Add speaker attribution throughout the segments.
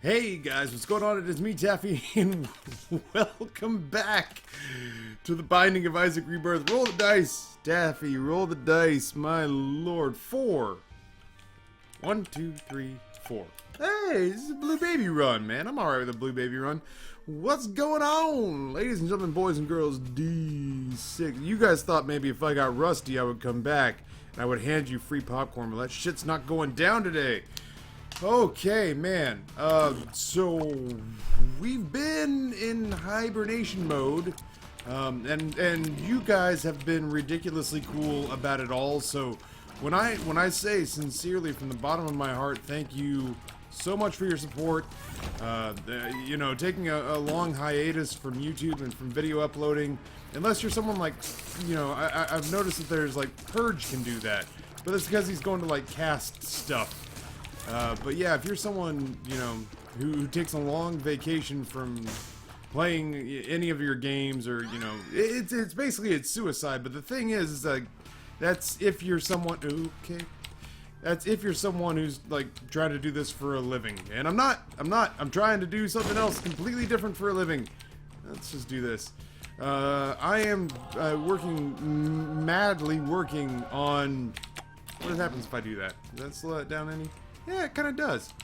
Speaker 1: Hey guys, what's going on? It is me, Taffy, and welcome back to the Binding of Isaac Rebirth. Roll the dice, Taffy, roll the dice, my lord. 4. 1, 2, 3, 4. Hey, this is a blue baby run, man. I'm alright with a blue baby run. What's going on? Ladies and gentlemen, boys and girls, D6. You guys thought maybe if I got rusty, I would come back and I would hand you free popcorn, but that shit's not going down today. Okay, man. So we've been in hibernation mode, and you guys have been ridiculously cool about it all. So when I say sincerely from the bottom of my heart, thank you so much for your support. You know, taking a long hiatus from YouTube and from video uploading, unless you're someone like, you know, I've noticed that there's like Purge can do that, but that's because he's going to like cast stuff. But yeah, if you're someone, you know, who takes a long vacation from playing any of your games, or, you know, it's basically, it's suicide. But the thing is like, that's if you're someone, okay, that's if you're someone who's like trying to do this for a living. And I'm not, I'm trying to do something else completely different for a living. Let's just do this. I am madly working on, what happens if I do that? Does that slow it down any? Yeah, it kind of does.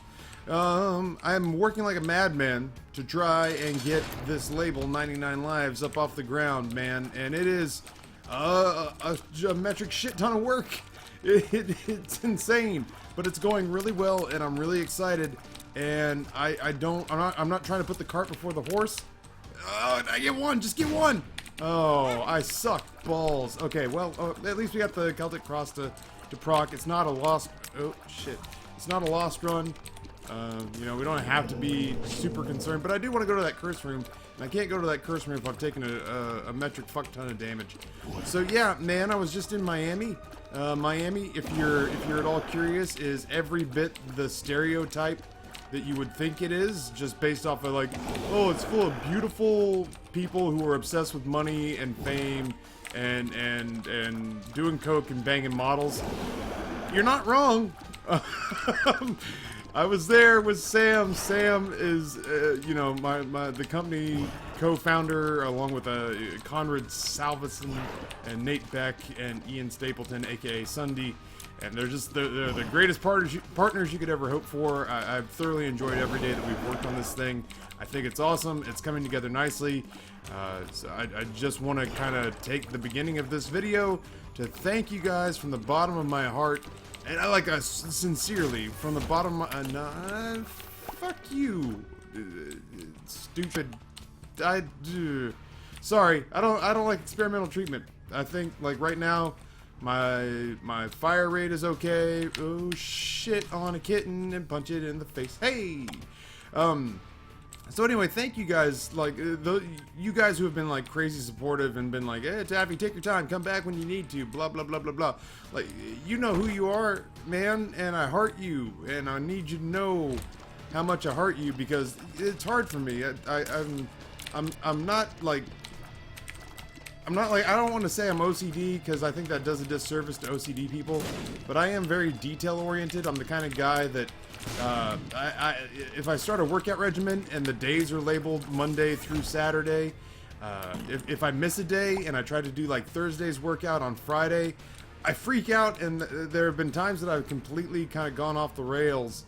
Speaker 1: I'm working like a madman to try and get this label 99 lives up off the ground, man, and it is a geometric shit ton of work. It's insane, but it's going really well, and I'm really excited. And I'm not trying to put the cart before the horse. I get one, just get one. Oh, I suck balls. Okay, well, at least we got the Celtic Cross to proc. It's not a lost. Oh shit. It's not a lost run. You know, we don't have to be super concerned, but I do want to go to that curse room, and I can't go to that curse room if I'm taking a metric fuck ton of damage. So yeah, man, I was just in Miami. Miami, if you're at all curious, is every bit the stereotype that you would think it is, just based off of like, oh, it's full of beautiful people who are obsessed with money and fame and doing coke and banging models. You're not wrong. I was there with Sam. Sam is, you know, the company co-founder, along with Conrad Salveson and Nate Beck and Ian Stapleton, aka Sunday, and they're just they're the greatest partners you could ever hope for. I've thoroughly enjoyed every day that we've worked on this thing. I think it's awesome. It's coming together nicely. So I just want to kind of take the beginning of this video to thank you guys from the bottom of my heart. And I like sincerely from the bottom of my fuck you, stupid. Sorry, I don't like experimental treatment. I think like right now, my fire rate is okay. Oh shit on a kitten and punch it in the face. Hey, so anyway, thank you guys, like, you guys who have been, like, crazy supportive and been like, hey, Taffy, take your time, come back when you need to, blah, blah, blah, blah, blah. Like, you know who you are, man, and I heart you, and I need you to know how much I heart you, because it's hard for me. I'm not, like, I don't want to say I'm OCD, because I think that does a disservice to OCD people, but I am very detail-oriented. I'm the kind of guy that, if I start a workout regimen and the days are labeled Monday through Saturday, if I miss a day and I try to do like Thursday's workout on Friday, I freak out, and there have been times that I've completely kind of gone off the rails.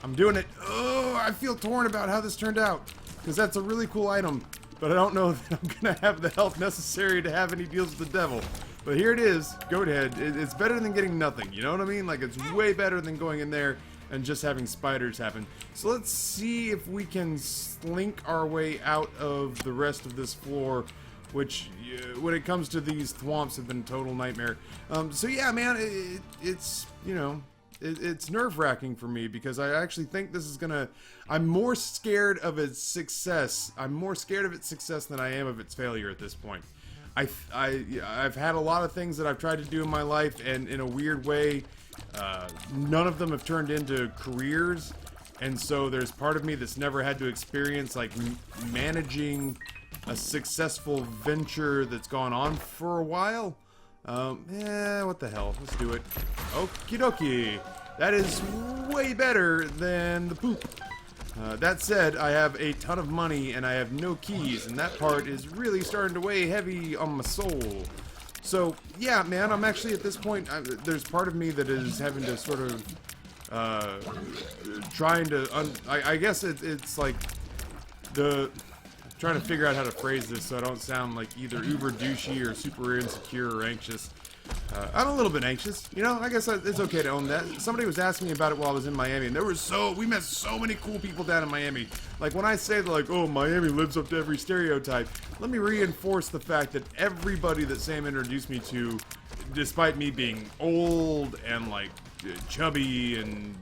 Speaker 1: I'm doing it. Oh, I feel torn about how this turned out, because that's a really cool item, but I don't know that I'm gonna have the health necessary to have any deals with the devil. But here it is, goat head. It's better than getting nothing, you know what I mean? Like, it's way better than going in there and just having spiders happen. So let's see if we can slink our way out of the rest of this floor, which, when it comes to these thwomps, have been a total nightmare. So yeah, man, it's, you know, it's nerve-wracking for me, because I actually think this is gonna, I'm more scared of its success. I'm more scared of its success than I am of its failure at this point. I've had a lot of things that I've tried to do in my life, and in a weird way, none of them have turned into careers, and so there's part of me that's never had to experience like managing a successful venture that's gone on for a while. What the hell, let's do it. Okie dokie. That is way better than the poop. That said, I have a ton of money and I have no keys, and that part is really starting to weigh heavy on my soul. So, yeah, man, I'm actually at this point, there's part of me that is having to sort of, trying to, I guess it's like, trying to figure out how to phrase this so I don't sound like either uber douchey or super insecure or anxious. I'm a little bit anxious, you know. I guess it's okay to own that. Somebody was asking me about it while I was in Miami, and we met so many cool people down in Miami. Like, when I say, like, oh, Miami lives up to every stereotype, let me reinforce the fact that everybody that Sam introduced me to, despite me being old and, like, chubby and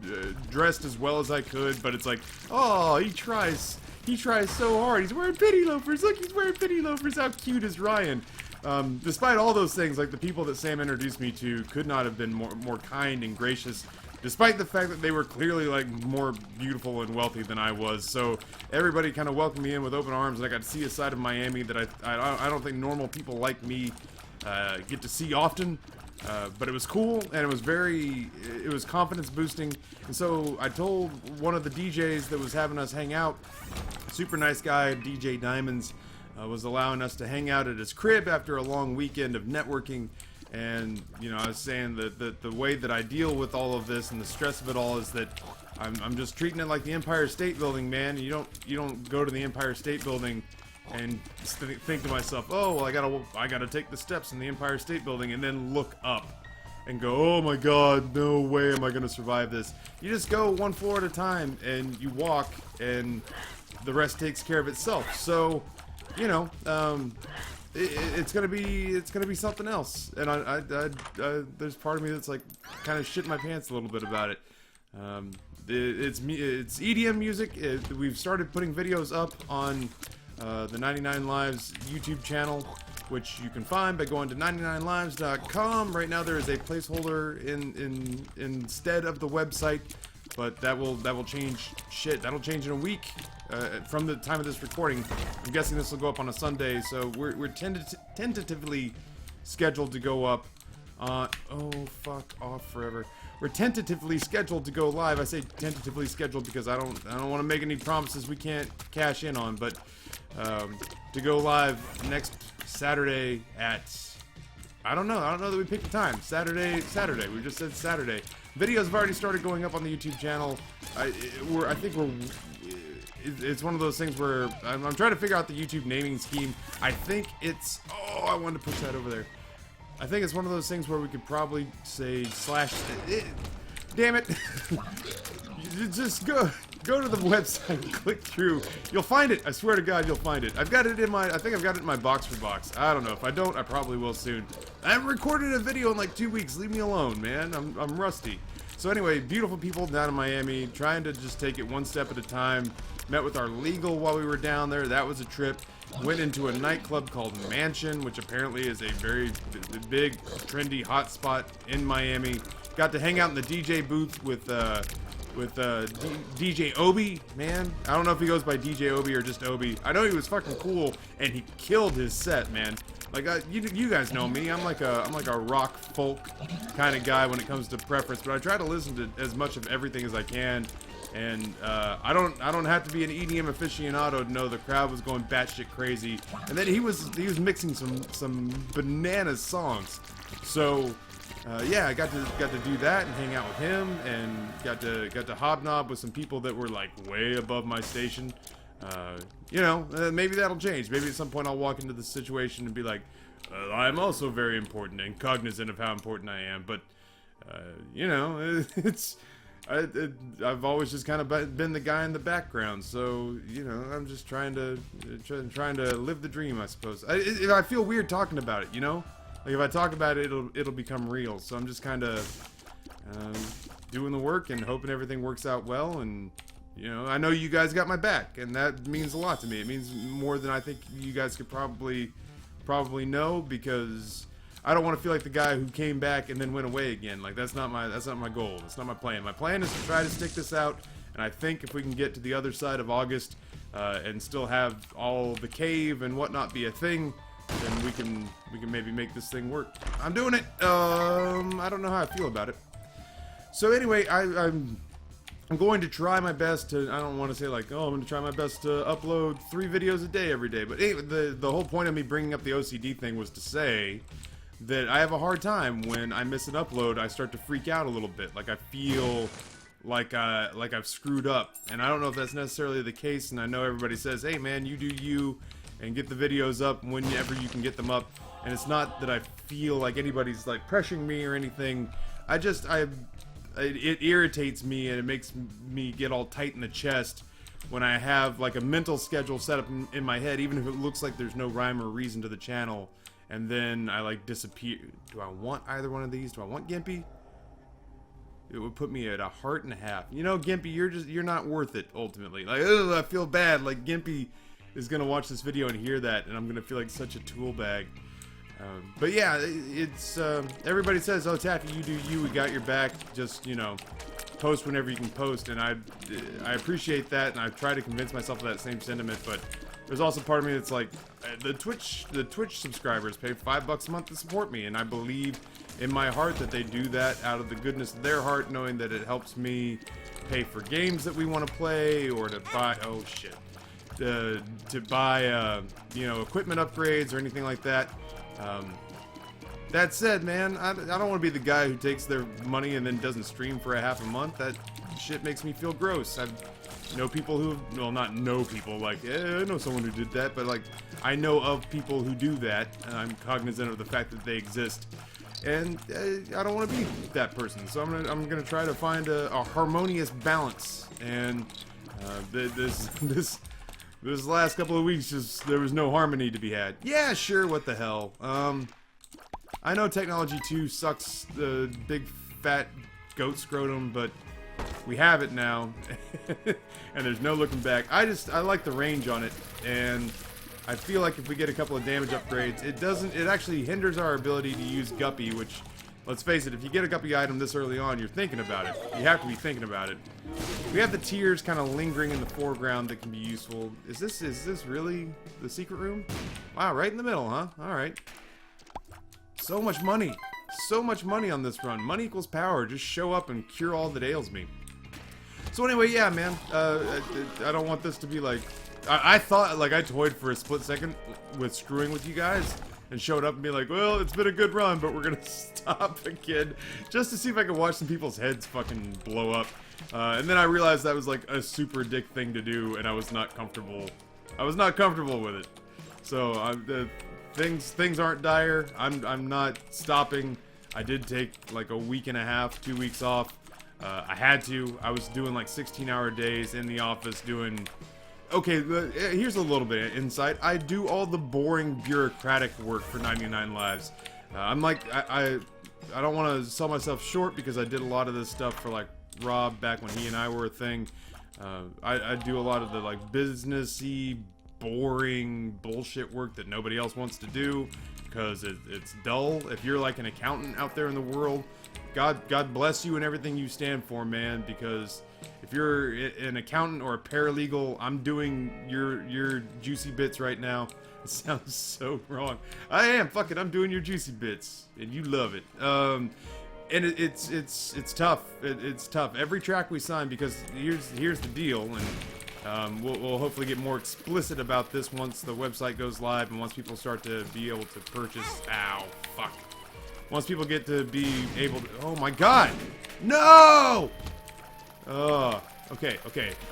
Speaker 1: dressed as well as I could, but it's like, oh, he tries so hard. He's wearing penny loafers. Look, he's wearing penny loafers. How cute is Ryan? Despite all those things, like the people that Sam introduced me to could not have been more kind and gracious, despite the fact that they were clearly like more beautiful and wealthy than I was. So everybody kind of welcomed me in with open arms, and I got to see a side of Miami that I don't think normal people like me get to see often. But it was cool, and it was confidence boosting. And so I told one of the DJs that was having us hang out, super nice guy, DJ Diamonds, was allowing us to hang out at his crib after a long weekend of networking. And, you know, I was saying that the way that I deal with all of this and the stress of it all is that I'm just treating it like the Empire State Building, man. You don't go to the Empire State Building and think to myself, oh, well, I gotta take the steps in the Empire State Building and then look up and go, oh my god, no way am I gonna survive this. You just go one floor at a time and you walk, and the rest takes care of itself. So, you know, it's gonna be something else. And I there's part of me that's like kind of shitting my pants a little bit about it. It's EDM music. We've started putting videos up on the 99 Lives YouTube channel, which you can find by going to 99lives.com. Right now there is a placeholder instead of the website, but that will change shit. That'll change in a week from the time of this recording. I'm guessing this will go up on a Sunday, so we're tentatively scheduled to go up on, oh fuck off forever. We're tentatively scheduled to go live. I say tentatively scheduled because I don't want to make any promises we can't cash in on, but to go live next Saturday at, I don't know that we picked a time. Saturday. We just said Saturday. Videos have already started going up on the YouTube channel. It's one of those things where I'm trying to figure out the YouTube naming scheme. I think it's, oh, I wanted to push that over there. I think it's one of those things where we could probably say damn it. Just go to the website and click through. You'll find it. I swear to God, you'll find it. I think I've got it in my box for box. I don't know. If I don't, I probably will soon. I haven't recorded a video in like 2 weeks. Leave me alone, man. I'm rusty. So anyway, beautiful people down in Miami, trying to just take it one step at a time. Met with our legal while we were down there. That was a trip. Went into a nightclub called Mansion, which apparently is a very big, trendy hotspot in Miami. Got to hang out in the DJ booth with DJ Obi, man. I don't know if he goes by DJ Obi or just Obi. I know he was fucking cool, and he killed his set, man. Like, you guys know me. I'm like a rock folk kind of guy when it comes to preference, but I try to listen to as much of everything as I can. And I don't have to be an EDM aficionado to know the crowd was going batshit crazy. And then he was mixing some bananas songs. So yeah, I got to do that and hang out with him, and got to hobnob with some people that were like way above my station. You know, maybe that'll change. Maybe at some point I'll walk into the situation and be like, I'm also very important and cognizant of how important I am. But you know, I've always just kind of been the guy in the background. So you know, I'm just trying to live the dream, I suppose. I feel weird talking about it, you know. Like if I talk about it, it'll become real. So I'm just kind of doing the work and hoping everything works out well. And you know, I know you guys got my back, and that means a lot to me. It means more than I think you guys could probably know, because I don't want to feel like the guy who came back and then went away again. Like that's not my goal. That's not my plan. My plan is to try to stick this out, and I think if we can get to the other side of August and still have all the cave and whatnot be a thing, then we can maybe make this thing work. I'm doing it. I don't know how I feel about it. So anyway, I'm I'm going to try my best to, I don't want to say like, oh, I'm going to try my best to upload 3 videos a day every day. But anyway, the whole point of me bringing up the OCD thing was to say that I have a hard time when I miss an upload. I start to freak out a little bit. Like I feel like I've screwed up. And I don't know if that's necessarily the case. And I know everybody says, hey man, you do you and get the videos up whenever you can get them up. And it's not that I feel like anybody's like pressuring me or anything. It irritates me and it makes me get all tight in the chest when I have like a mental schedule set up in my head, even if it looks like there's no rhyme or reason to the channel, and then I like disappear. Do I want either one of these? Do I want Gimpy? It would put me at a heart and a half. You know, Gimpy, you're not worth it ultimately. Like, ugh, I feel bad. Like Gimpy is gonna watch this video and hear that, and I'm gonna feel like such a tool bag. But yeah, it's everybody says, oh Taffy, you do you, we got your back, just, you know, post whenever you can post, and I appreciate that, and I try to convince myself of that same sentiment. But there's also part of me that's like, the Twitch subscribers pay $5 a month to support me, and I believe in my heart that they do that out of the goodness of their heart, knowing that it helps me pay for games that we want to play, or to buy, oh shit, to buy you know, equipment upgrades or anything like that. That said, man, I don't want to be the guy who takes their money and then doesn't stream for a half a month. That shit makes me feel gross. I know people who, well, not know people, like, I know someone who did that, but like, I know of people who do that, and I'm cognizant of the fact that they exist. And I don't want to be that person, so I'm gonna try to find a harmonious balance. And this last couple of weeks, just there was no harmony to be had. Yeah, sure, what the hell. I know technology 2 sucks the big fat goat scrotum, but we have it now, and there's no looking back. I like the range on it, and I feel like if we get a couple of damage upgrades, it actually hinders our ability to use Guppy, which, let's face it, if you get a Guppy item this early on, you're thinking about it. You have to be thinking about it. We have the tiers kind of lingering in the foreground that can be useful. Is this really the secret room? Wow, right in the middle, huh? Alright. So much money. So much money on this run. Money equals power. Just show up and cure all that ails me. So anyway, yeah, man. I don't want this to be like... I thought, like, I toyed for a split second with screwing with you guys and showed up and be like, well, it's been a good run, but we're gonna stop again just to see if I could watch some people's heads fucking blow up. And then I realized that was like a super dick thing to do, and I was not comfortable. I was not comfortable with it. So things aren't dire. I'm not stopping. I did take like a week and a half, 2 weeks off. I had to. I was doing like 16-hour days in the office doing... Okay, here's a little bit of insight. I do all the boring bureaucratic work for 99 Lives. I'm like, I don't want to sell myself short because I did a lot of this stuff for like Rob back when he and I were a thing. I do a lot of the like businessy, boring bullshit work that nobody else wants to do because it's dull. If you're like an accountant out there in the world, God bless you and everything you stand for, man, because if you're an accountant or a paralegal, I'm doing your juicy bits right now. It sounds so wrong. I am. Fuck it. I'm doing your juicy bits, and you love it. And it's tough. It's tough. Every track we sign, because here's the deal, and we'll hopefully get more explicit about this once the website goes live and once people start to be able to purchase. Ow, fuck. Once people get to be able to... Oh my god! No! Okay.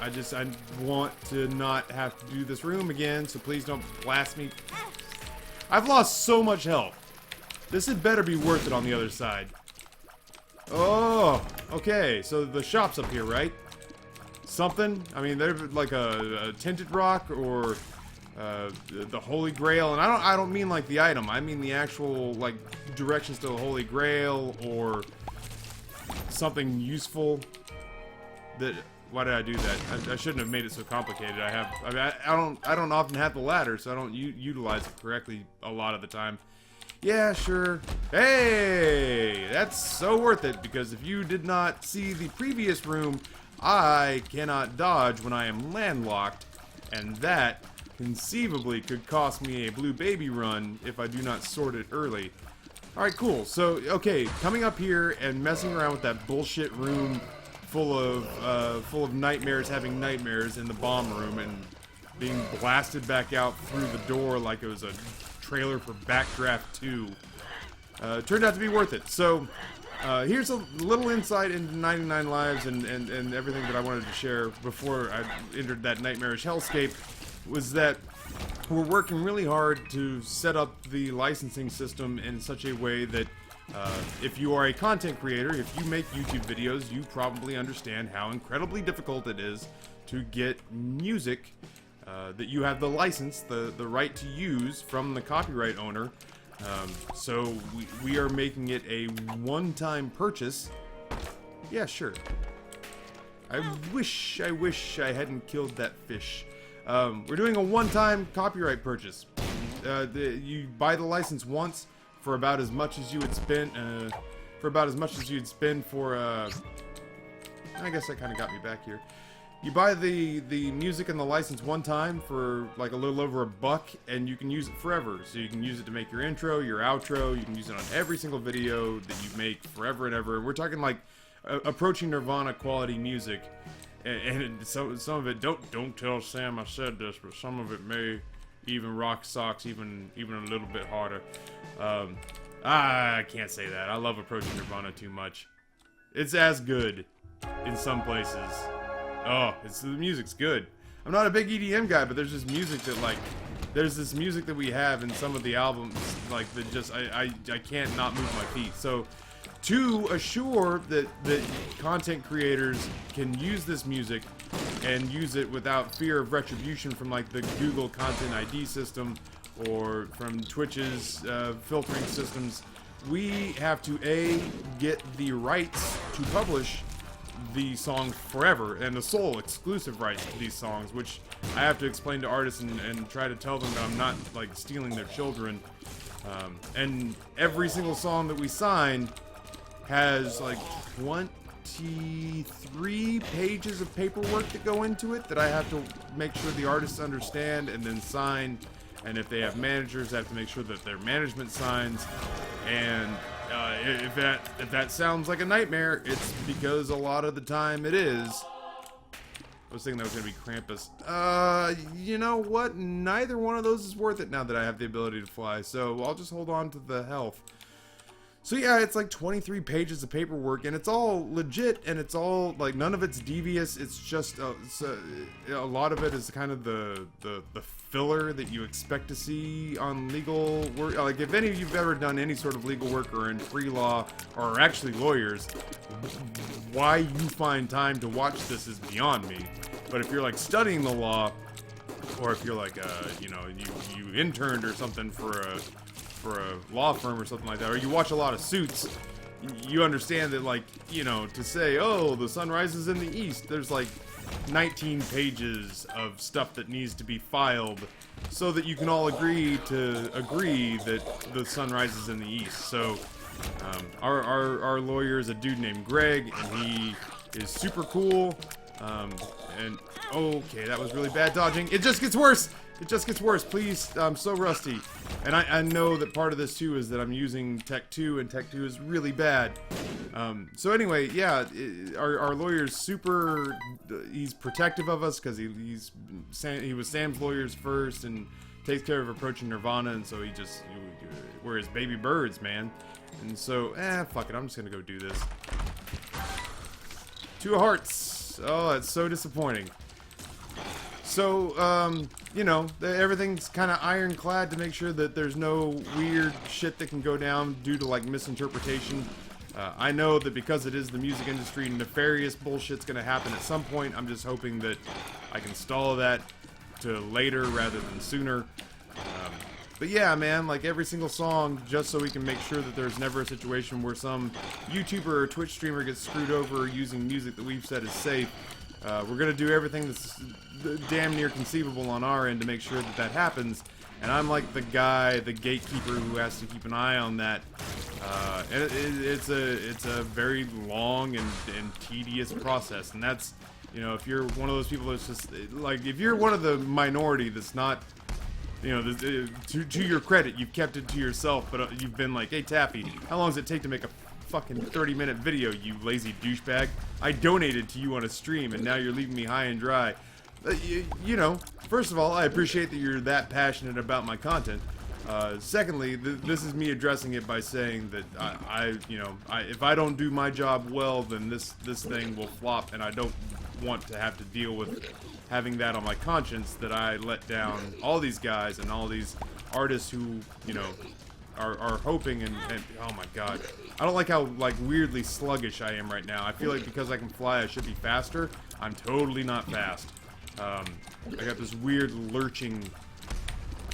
Speaker 1: I want to not have to do this room again, so please don't blast me. I've lost so much health. This had better be worth it on the other side. Oh, okay, so the shop's up here, right? Something? I mean, there's like a tinted rock or... the Holy Grail, and I don't mean like the item, I mean the actual like directions to the Holy Grail or something useful. That why did I do that? I shouldn't have made it so complicated. I don't often have the ladder, so I don't utilize it correctly a lot of the time. Yeah, sure. Hey, that's so worth it because if you did not see the previous room, I cannot dodge when I am landlocked, and that conceivably could cost me a blue baby run if I do not sort it early. Alright, cool. So, okay, coming up here and messing around with that bullshit room full of nightmares, having nightmares in the bomb room, and being blasted back out through the door like it was a trailer for Backdraft 2. Turned out to be worth it. So here's a little insight into 99 Lives and everything that I wanted to share before I entered that nightmarish hellscape, was that we're working really hard to set up the licensing system in such a way that if you are a content creator, if you make YouTube videos, you probably understand how incredibly difficult it is to get music that you have the license, the right to use from the copyright owner. So we are making it a one-time purchase. Yeah, sure. I wish I hadn't killed that fish. We're doing a one-time copyright purchase. You buy the license once for about as much as you would spend, for I guess that kind of got me back here. You buy the music and the license one time for like a little over $1, and you can use it forever. So you can use it to make your intro, your outro. You can use it on every single video that you make forever and ever. We're talking like approaching Nirvana quality music, and some of it, don't tell Sam I said this, but some of it may even rock socks even a little bit harder. I can't say that. I love approaching Nirvana too much. It's as good in some places. Oh, the music's good. I'm not a big EDM guy, but there's this music that, like, there's this music that we have in some of the albums, like, that just, I can't not move my feet. So, to assure that content creators can use this music and use it without fear of retribution from, like, the Google Content ID system or from Twitch's filtering systems, we have to, A, get the rights to publish the song forever, and the sole exclusive rights to these songs, which I have to explain to artists and try to tell them that I'm not, like, stealing their children. And every single song that we sign has, like, 23 pages of paperwork that go into it that I have to make sure the artists understand and then sign. And if they have managers, I have to make sure that their management signs. And if that sounds like a nightmare, it's because a lot of the time it is. I was thinking that was going to be Krampus. You know what? Neither one of those is worth it now that I have the ability to fly. So I'll just hold on to the health. So yeah, it's like 23 pages of paperwork, and it's all legit, and it's all, like, none of it's devious. It's just, a lot of it is kind of the filler that you expect to see on legal work. Like, if any of you've ever done any sort of legal work or in pre-law, or actually lawyers, why you find time to watch this is beyond me. But if you're, like, studying the law, or if you're like, you know, you interned or something for a law firm or something like that, or you watch a lot of Suits, you understand that, like, you know, to say, oh, the sun rises in the east, there's like 19 pages of stuff that needs to be filed so that you can all agree that the sun rises in the east. So our lawyer is a dude named Greg, and he is super cool. And okay, that was really bad dodging. It just gets worse. It just gets worse. Please, I'm so rusty. And I know that part of this too is that I'm using Tech 2, and Tech 2 is really bad. So anyway, yeah, our lawyer's super, he's protective of us because he was Sam's lawyers first and takes care of approaching Nirvana, and so we're his baby birds, man. And so, fuck it, I'm just gonna go do this. 2 hearts. Oh, that's so disappointing. So, you know, everything's kind of ironclad to make sure that there's no weird shit that can go down due to, like, misinterpretation. I know that because it is the music industry, nefarious bullshit's gonna happen at some point. I'm just hoping that I can stall that to later rather than sooner. But yeah, man, like, every single song, just so we can make sure that there's never a situation where some YouTuber or Twitch streamer gets screwed over using music that we've said is safe. We're gonna do everything that's damn near conceivable on our end to make sure that that happens. And I'm like the guy, the gatekeeper, who has to keep an eye on that. And it's a very long and tedious process. And that's, you know, if you're one of those people that's just, like, if you're one of the minority that's not, you know, to your credit, you've kept it to yourself, but you've been like, hey, Taffy, how long does it take to make a fucking 30-minute video, you lazy douchebag. I donated to you on a stream, and now you're leaving me high and dry. You know, first of all, I appreciate that you're that passionate about my content. Secondly, this is me addressing it by saying that if I don't do my job well, then this thing will flop, and I don't want to have to deal with having that on my conscience, that I let down all these guys and all these artists who, you know, are hoping and oh my god. I don't like how, like, weirdly sluggish I am right now. I feel like because I can fly, I should be faster. I'm totally not fast. I got this weird lurching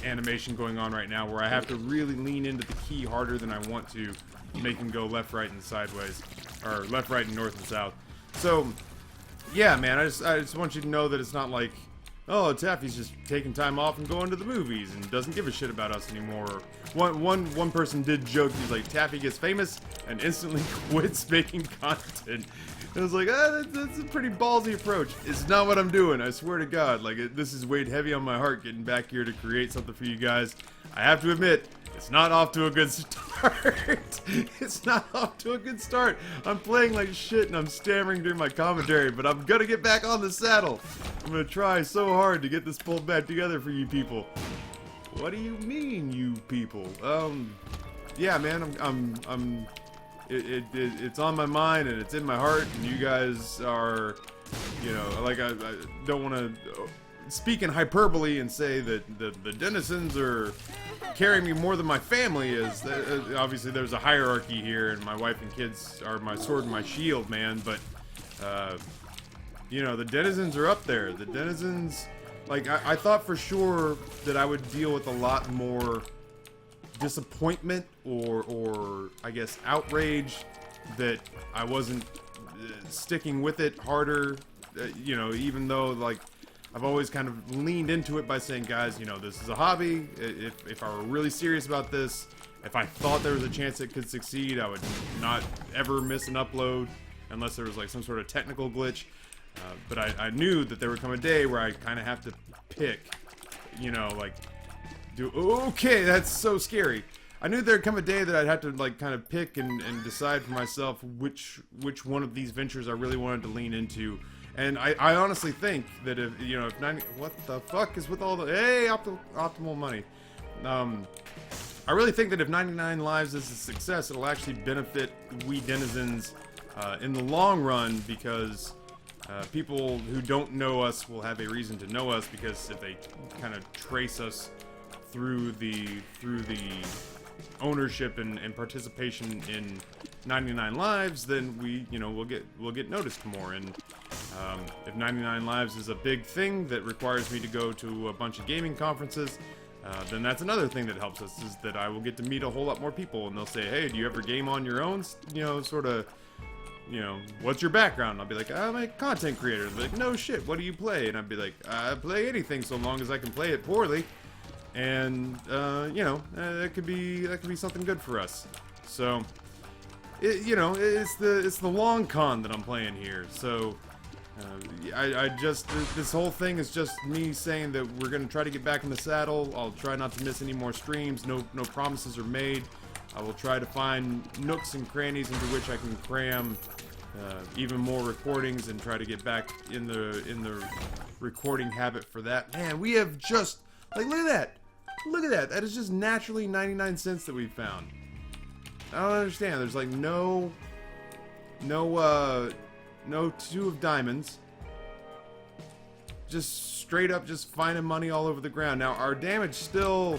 Speaker 1: animation going on right now where I have to really lean into the key harder than I want to make him go left, right, and sideways. Or left, right, and north and south. So, yeah, man, I just want you to know that it's not like, oh, Taffy's just taking time off and going to the movies and doesn't give a shit about us anymore. One person did joke, he's like, Taffy gets famous and instantly quits making content. And I was like, that's a pretty ballsy approach. It's not what I'm doing, I swear to God. Like, this is weighed heavy on my heart getting back here to create something for you guys. I have to admit, it's not off to a good start. It's not off to a good start. I'm playing like shit and I'm stammering during my commentary, but I'm gonna get back on the saddle. I'm gonna try so hard to get this pulled back together for you people. What do you mean, you people? Yeah, man, it's on my mind and it's in my heart, and you guys are, you know, like, I don't want to speak in hyperbole and say that the denizens are carrying me more than my family is. Obviously there's a hierarchy here, and my wife and kids are my sword and my shield, man, but you know, the denizens are up there. The denizens, like, I thought for sure that I would deal with a lot more disappointment or I guess outrage that I wasn't sticking with it harder, you know, even though, like, I've always kind of leaned into it by saying, guys, you know, this is a hobby. If I were really serious about this, if I thought there was a chance it could succeed, I would not ever miss an upload unless there was, like, some sort of technical glitch. But I knew that there would come a day where I kind of have to pick, you know, like, okay, that's so scary. I knew there'd come a day that I'd have to, like, kind of pick and decide for myself which one of these ventures I really wanted to lean into. And I honestly think that if, you know, if 90... What the fuck is with all the... Hey, optimal money. I really think that if 99 Lives is a success, it'll actually benefit we denizens in the long run, because people who don't know us will have a reason to know us, because if they kind of trace us through the ownership and participation in 99 Lives, then we, you know, we'll get noticed more. And if 99 Lives is a big thing that requires me to go to a bunch of gaming conferences, then that's another thing that helps us, is that I will get to meet a whole lot more people, and they'll say, hey, do you ever game on your own? You know, sort of, you know, what's your background? And I'll be like, I'm a content creator. They're like, no shit, what do you play? And I'd be like, I play anything so long as I can play it poorly. And you know, that could be something good for us. So, you know, it's the long con that I'm playing here. So, I just, this whole thing is just me saying that we're gonna try to get back in the saddle. I'll try not to miss any more streams. No promises are made. I will try to find nooks and crannies into which I can cram even more recordings and try to get back in the recording habit for that. Man, we have just, like, look at that. Look at that. That is just naturally 99 cents that we found. I don't understand. There's like no two of diamonds. Just straight up just finding money all over the ground. Now, our damage still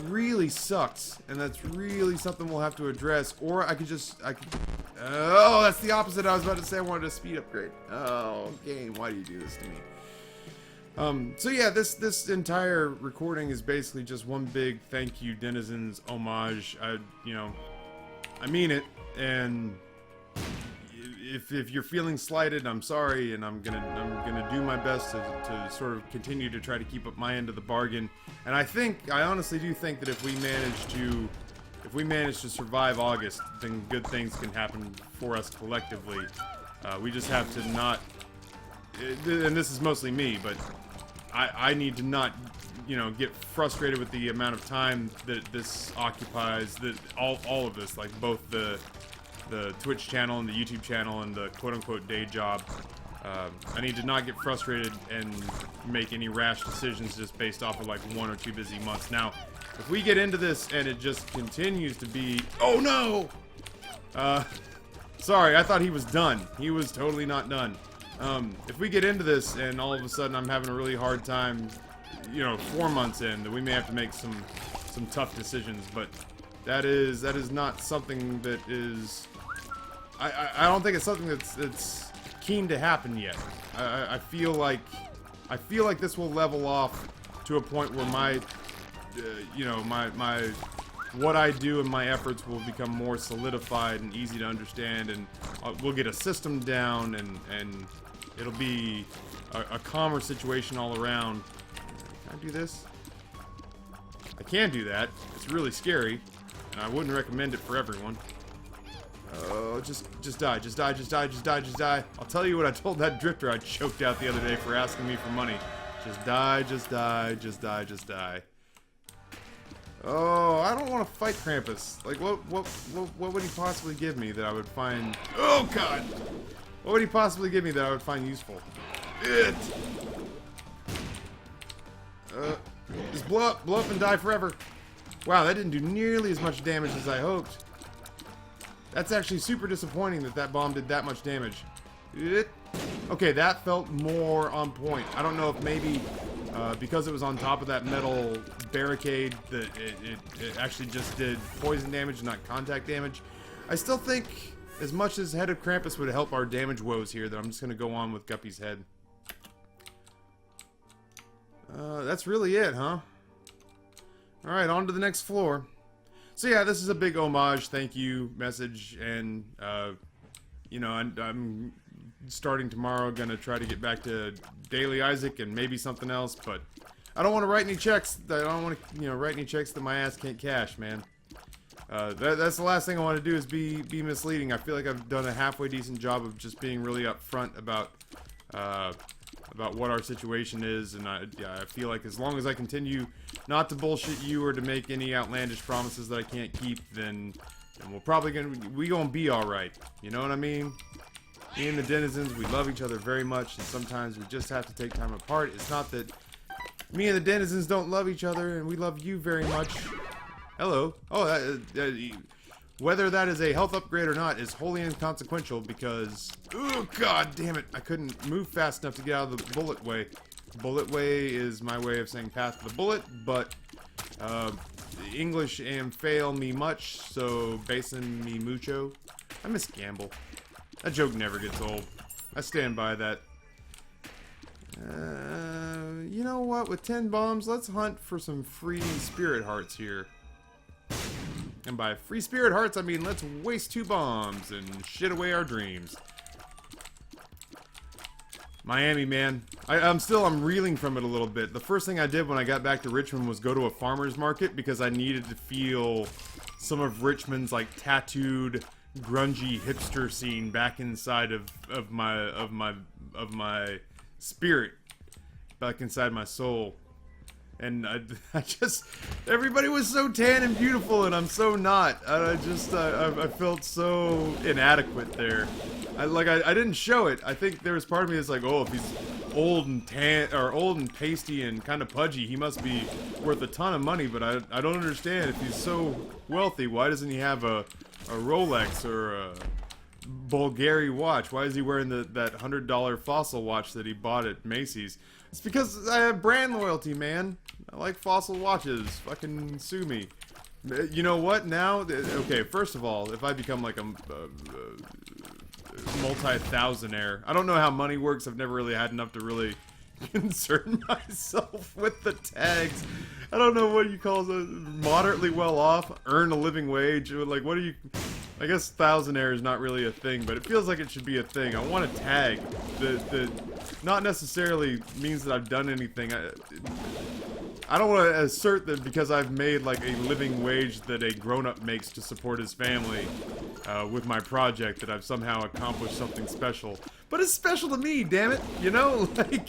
Speaker 1: really sucks, and that's really something we'll have to address. Or I could oh, that's the opposite. I was about to say I wanted a speed upgrade. Oh, game, why do you do this to me? So yeah, this entire recording is basically just one big thank you, denizens homage. You know, I mean it, and if you're feeling slighted, I'm sorry, and I'm gonna do my best to sort of continue to try to keep up my end of the bargain. And I honestly do think that if we manage to survive August, then good things can happen for us collectively. We just have to not, and this is mostly me, but I need to not, you know, get frustrated with the amount of time that this occupies, that all of this, like both the the Twitch channel and the YouTube channel and the quote-unquote day job. I need to not get frustrated and make any rash decisions just based off of like 1 or 2 busy months. Now, if we get into this and it just continues to be... Oh no! Sorry, I thought he was done. He was totally not done. If we get into this and all of a sudden I'm having a really hard time, you know, 4 months in, then we may have to make some tough decisions, but that is not something that is... I don't think it's something that's keen to happen yet. I feel like this will level off to a point where my you know, my what I do and my efforts will become more solidified and easy to understand, and we'll get a system down, and it'll be a calmer situation all around. Can I do this? I can do that. It's really scary, and I wouldn't recommend it for everyone. Oh, just die, just die, just die, just die, just die. I'll tell you what I told that drifter I choked out the other day for asking me for money. Just die, just die, just die, just die. Oh, I don't want to fight Krampus. Like, what would he possibly give me that I would find... Oh, God! What would he possibly give me that I would find useful? Just blow up and die forever. Wow, that didn't do nearly as much damage as I hoped. That's actually super disappointing that bomb did that much damage. Okay, that felt more on point. I don't know if maybe because it was on top of that metal barricade that it actually just did poison damage, not contact damage. I still think as much as Head of Krampus would help our damage woes here, that I'm just going to go on with Guppy's head. That's really it, huh? Alright, on to the next floor. So yeah, this is a big homage, thank you message, and you know, I'm starting tomorrow, gonna try to get back to Daily Isaac and maybe something else, but I don't want to write any checks. I don't want to, you know, write any checks that my ass can't cash, man. That's the last thing I want to do is be misleading. I feel like I've done a halfway decent job of just being really upfront about what our situation is, and I feel like as long as I continue not to bullshit you or to make any outlandish promises that I can't keep, then we're probably gonna be all right. You know what I mean? Me and the denizens, we love each other very much, and sometimes we just have to take time apart. It's not that me and the denizens don't love each other, and we love you very much. Hello. Oh, whether that is a health upgrade or not is wholly inconsequential because... Oh, god damn it. I couldn't move fast enough to get out of the bullet way. Bullet way is my way of saying path to the bullet, but English and fail me much, so basin me mucho. I miss Gamble. That joke never gets old. I stand by that. You know what? With 10 bombs, let's hunt for some free spirit hearts here. And by free spirit hearts, I mean let's waste 2 bombs and shit away our dreams. Miami, man. I'm reeling from it a little bit. The first thing I did when I got back to Richmond was go to a farmer's market because I needed to feel some of Richmond's like tattooed, grungy hipster scene back inside of my spirit, back inside my soul. And I just, everybody was so tan and beautiful, and I'm so not. I felt so inadequate there. I didn't show it. I think there was part of me that's like, oh, if he's old and tan, or old and pasty and kind of pudgy, he must be worth a ton of money. But I don't understand. If he's so wealthy, why doesn't he have a Rolex or a Bulgari watch? Why is he wearing that $100 Fossil watch that he bought at Macy's? It's because I have brand loyalty, man. I like Fossil watches. Fucking sue me. You know what, now? Okay, first of all, if I become like a multi-thousandaire, I don't know how money works. I've never really had enough to really concern myself with the tags. I don't know what you call it, moderately well off, earn a living wage. Like, what do you... I guess thousandaire is not really a thing, but it feels like it should be a thing. I want a tag. The not necessarily means that I've done anything. I don't want to assert that because I've made like a living wage that a grown-up makes to support his family with my project that I've somehow accomplished something special. But it's special to me, damn it. You know, like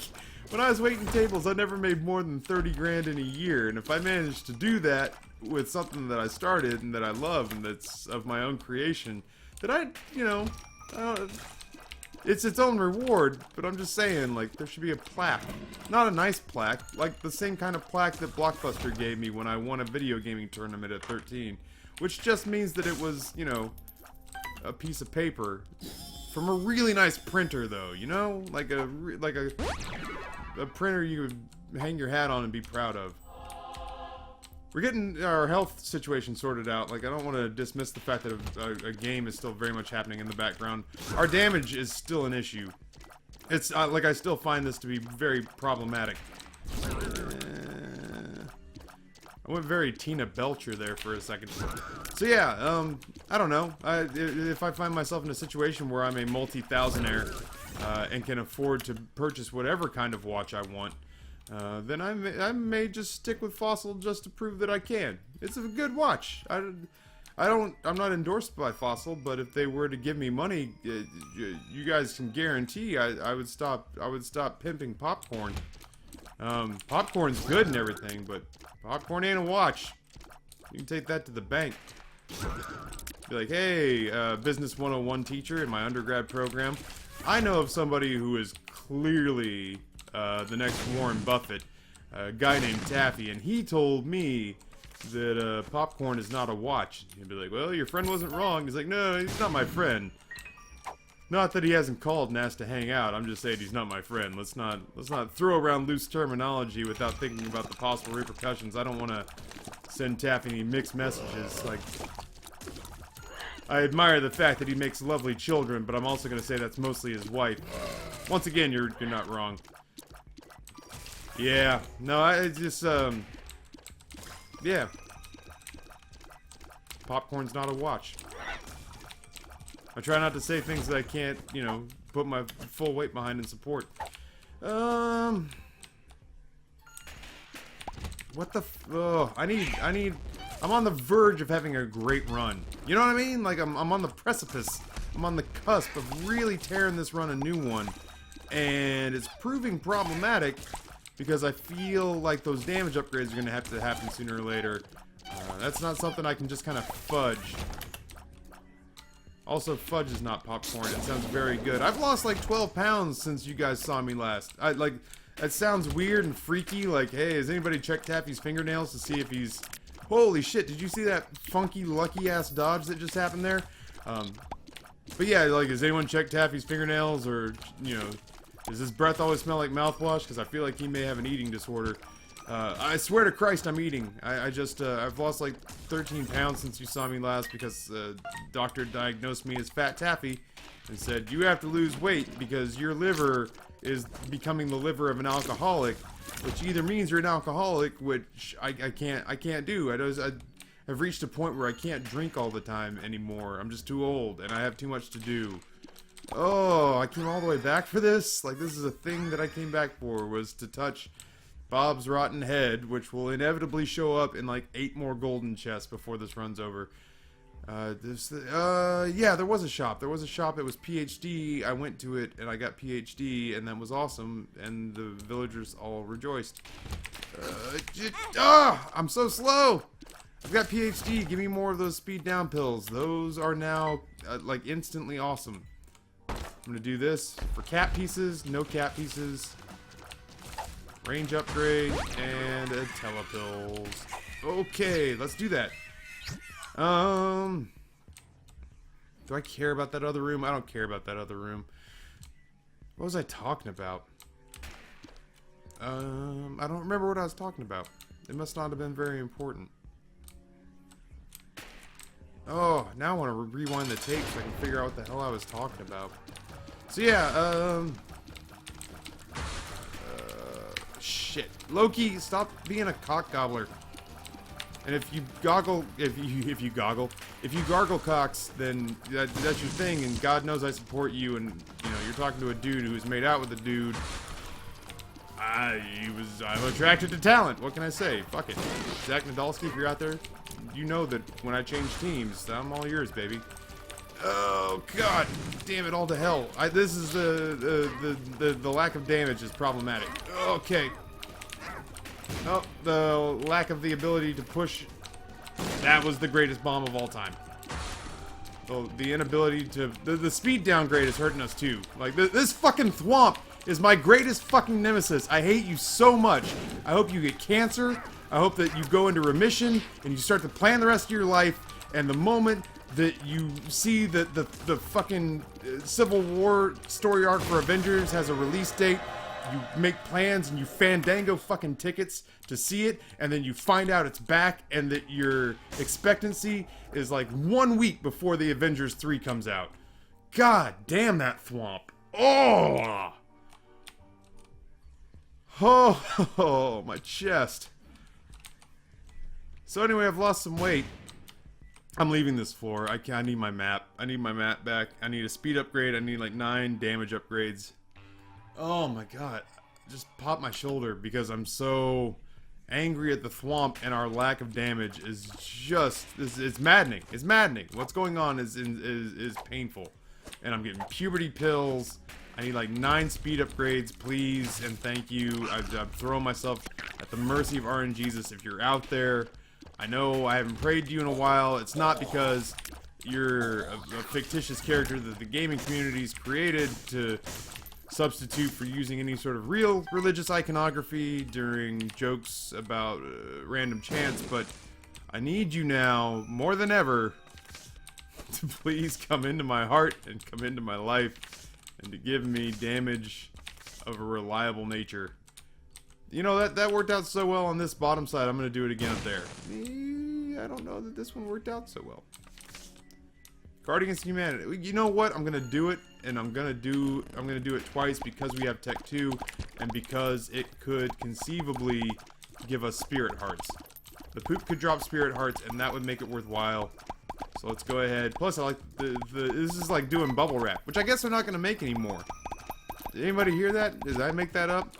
Speaker 1: when I was waiting tables, I never made more than 30 grand in a year, and if I managed to do that with something that I started and that I love and that's of my own creation, that it's its own reward, but I'm just saying, like, there should be a plaque. Not a nice plaque, like the same kind of plaque that Blockbuster gave me when I won a video gaming tournament at 13. Which just means that it was, you know, a piece of paper. From a really nice printer, though, you know? Like a printer you would hang your hat on and be proud of. We're getting our health situation sorted out. Like, I don't want to dismiss the fact that a game is still very much happening in the background. Our damage is still an issue. It's, like, I still find this to be very problematic. I went very Tina Belcher there for a second. So yeah, I don't know. If I find myself in a situation where I'm a multi-thousandaire and can afford to purchase whatever kind of watch I want, then I may just stick with Fossil just to prove that I can. It's a good watch. I'm not endorsed by Fossil, but if they were to give me money, you guys can guarantee I would stop pimping popcorn. Popcorn's good and everything, but popcorn ain't a watch. You can take that to the bank. Be like, hey, Business 101 teacher in my undergrad program, I know of somebody who is clearly the next Warren Buffett, a guy named Taffy, and he told me that popcorn is not a watch. He'd be like, well, your friend wasn't wrong. He's like, no, he's not my friend. Not that he hasn't called and asked to hang out. I'm just saying he's not my friend. Let's not throw around loose terminology without thinking about the possible repercussions. I don't want to send Taffy any mixed messages. Like, I admire the fact that he makes lovely children, but I'm also going to say that's mostly his wife. Once again, you're not wrong. Yeah. No, I just yeah. Popcorn's not a watch. I try not to say things that I can't, you know, put my full weight behind and support. What the I'm on the verge of having a great run. You know what I mean? Like, I'm on the precipice. I'm on the cusp of really tearing this run a new one. And it's proving problematic because I feel like those damage upgrades are going to have to happen sooner or later. That's not something I can just kind of fudge. Also, fudge is not popcorn. It sounds very good. I've lost like 12 pounds since you guys saw me last. That sounds weird and freaky. Like, hey, has anybody checked Taffy's fingernails to see if he's... Holy shit, did you see that funky, lucky-ass dodge that just happened there? But yeah, like, has anyone checked Taffy's fingernails? Or, you know, does his breath always smell like mouthwash? Because I feel like he may have an eating disorder. I swear to Christ, I'm eating. I've lost like 13 pounds since you saw me last because doctor diagnosed me as Fat Taffy and said, you have to lose weight because your liver is becoming the liver of an alcoholic, which either means you're an alcoholic, which I can't do. I've reached a point where I can't drink all the time anymore. I'm just too old and I have too much to do. Oh, I came all the way back for this? Like, this is a thing that I came back for, was to touch Bob's rotten head, which will inevitably show up in like 8 more golden chests before this runs over. Yeah, there was a shop. It was PhD. I went to it and I got PhD, and that was awesome. And the villagers all rejoiced. I'm so slow. I've got PhD. Give me more of those speed down pills. Those are now like instantly awesome. I'm gonna do this for cat pieces. No cat pieces. Range upgrade, and telepills. Okay, let's do that. Do I care about that other room? I don't care about that other room. What was I talking about? I don't remember what I was talking about. It must not have been very important. Oh, now I want to rewind the tape so I can figure out what the hell I was talking about. So yeah, shit. Loki, stop being a cock gobbler. And if you gargle cocks, then that's your thing, and God knows I support you, and, you know, you're talking to a dude who's made out with a dude. I'm attracted to talent. What can I say? Fuck it. Zach Nadolski, if you're out there, you know that when I change teams, I'm all yours, baby. Oh, God. Damn it all to hell. This is the lack of damage is problematic. Okay. Oh, the lack of the ability to push. That was the greatest bomb of all time. the inability to... The speed downgrade is hurting us too. Like, this fucking thwomp is my greatest fucking nemesis. I hate you so much. I hope you get cancer. I hope that you go into remission and you start to plan the rest of your life. And the moment that you see that the fucking Civil War story arc for Avengers has a release date, you make plans and you fandango fucking tickets to see it, and then you find out it's back and that your expectancy is like 1 week before the Avengers 3 comes out. God damn that thwomp. Oh! Oh, my chest. So anyway, I've lost some weight. I'm leaving this floor. I need my map. I need my map back. I need a speed upgrade. I need like 9 damage upgrades. Oh my god. Just pop my shoulder because I'm so angry at the thwomp, and our lack of damage is just... It's maddening. It's maddening. What's going on is painful. And I'm getting puberty pills. I need like 9 speed upgrades, please, and thank you. I've thrown myself at the mercy of RNGesus. If you're out there, I know I haven't prayed to you in a while. It's not because you're a fictitious character that the gaming community's created to substitute for using any sort of real religious iconography during jokes about random chants, but I need you now, more than ever, to please come into my heart and come into my life and to give me damage of a reliable nature. You know, that worked out so well on this bottom side, I'm going to do it again up there. I don't know that this one worked out so well. Guard Against Humanity. You know what? I'm going to do it, and I'm going to do it twice because we have Tech 2 and because it could conceivably give us Spirit Hearts. The poop could drop Spirit Hearts, and that would make it worthwhile. So let's go ahead. Plus, I like this is like doing bubble wrap, which I guess they're not going to make anymore. Did anybody hear that? Did I make that up?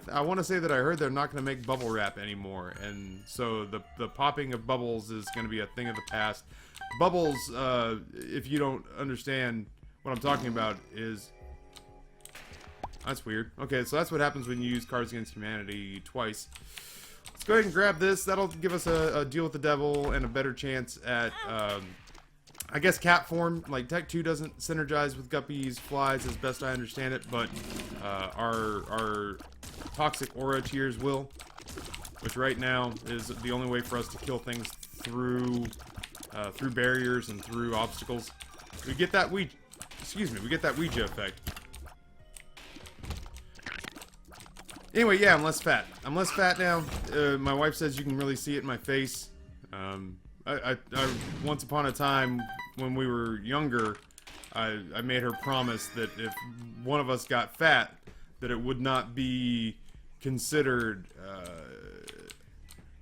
Speaker 1: I want to say that I heard they're not going to make bubble wrap anymore, and so the popping of bubbles is going to be a thing of the past. Bubbles, if you don't understand what I'm talking about, is... That's weird. Okay, so that's what happens when you use Cards Against Humanity twice. Let's go ahead and grab this. That'll give us a deal with the devil and a better chance at, I guess, cat form. Like, Tech 2 doesn't synergize with guppies, flies, as best I understand it, but our toxic aura tiers will, which right now is the only way for us to kill things through barriers and through obstacles. We get that we get that Ouija effect. Anyway, yeah, I'm less fat. I'm less fat now. My wife says you can really see it in my face. I once upon a time when we were younger, I made her promise that if one of us got fat, that it would not be considered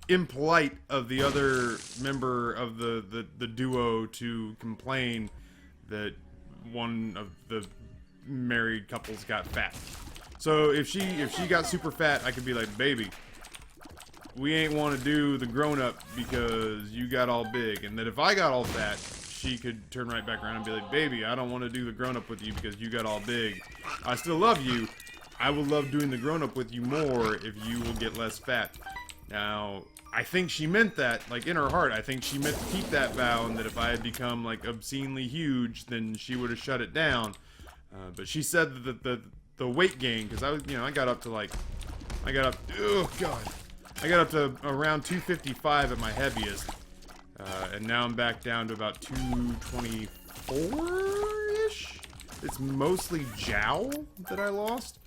Speaker 1: impolite of the other member of the duo to complain that one of the married couples got fat. So if she got super fat, I could be like, baby, we ain't want to do the grown-up because you got all big. And that if I got all fat, she could turn right back around and be like, baby, I don't want to do the grown-up with you because you got all big. I still love you. I will love doing the grown-up with you more if you will get less fat. Now, I think she meant that, like, in her heart. I think she meant to keep that vow, and that if I had become, like, obscenely huge, then she would have shut it down. But she said that the weight gain, because I was, I got up to, like, oh, God. I got up to around 255 at my heaviest. And now I'm back down to about 224-ish? It's mostly jowl that I lost.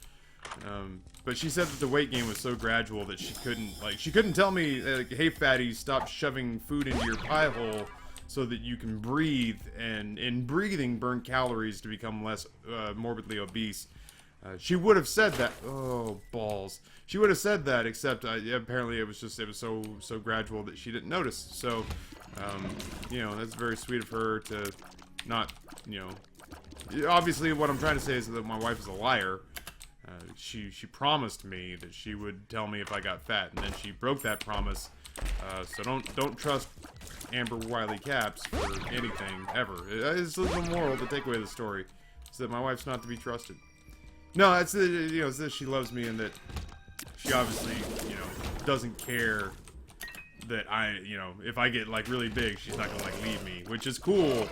Speaker 1: But she said that the weight gain was so gradual that she couldn't tell me, like, hey fatty, stop shoving food into your pie hole so that you can breathe, and in breathing burn calories to become less morbidly obese. She would have said that. Oh, balls. She would have said that, except apparently it was so gradual that she didn't notice. So, that's very sweet of her to not, obviously what I'm trying to say is that my wife is a liar. She promised me that she would tell me if I got fat, and then she broke that promise. So don't trust Amber Wiley Caps for anything ever. It's the moral, the takeaway of the story, is that my wife's not to be trusted. No, it's it's that she loves me, and that she obviously doesn't care that if I get like really big, she's not gonna like leave me, which is cool.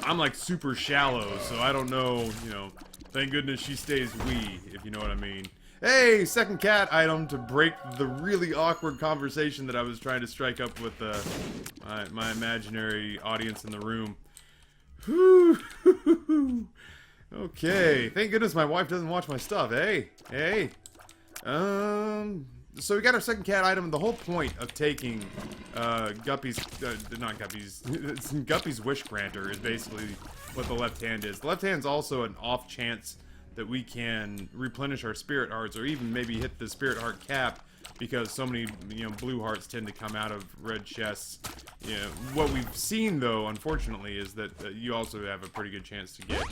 Speaker 1: I'm like super shallow, so I don't know, you know, thank goodness she stays wee, if you know what I mean. Hey, second cat item to break the really awkward conversation that I was trying to strike up with my imaginary audience in the room. Whew. Okay, thank goodness my wife doesn't watch my stuff. Hey. So we got our second cat item, and the whole point of taking Guppy's, not Guppy's, it's Guppy's Wish Granter is basically what the left hand is. The left hand's also an off chance that we can replenish our spirit hearts, or even maybe hit the spirit heart cap, because so many, you know, blue hearts tend to come out of red chests. You know, what we've seen, though, unfortunately, is that you also have a pretty good chance to get...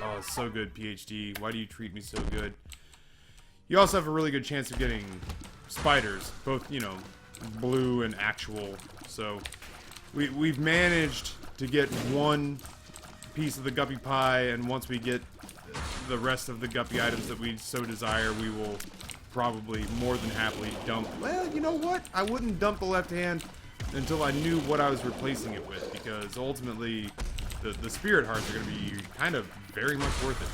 Speaker 1: Oh, it's so good, PhD. Why do you treat me so good? You also have a really good chance of getting spiders, both, you know, blue and actual. So we've managed to get one piece of the guppy pie, and once we get the rest of the guppy items that we so desire, we will probably more than happily dump. Well, you know what? I wouldn't dump the left hand until I knew what I was replacing it with, because ultimately the spirit hearts are going to be kind of very much worth it.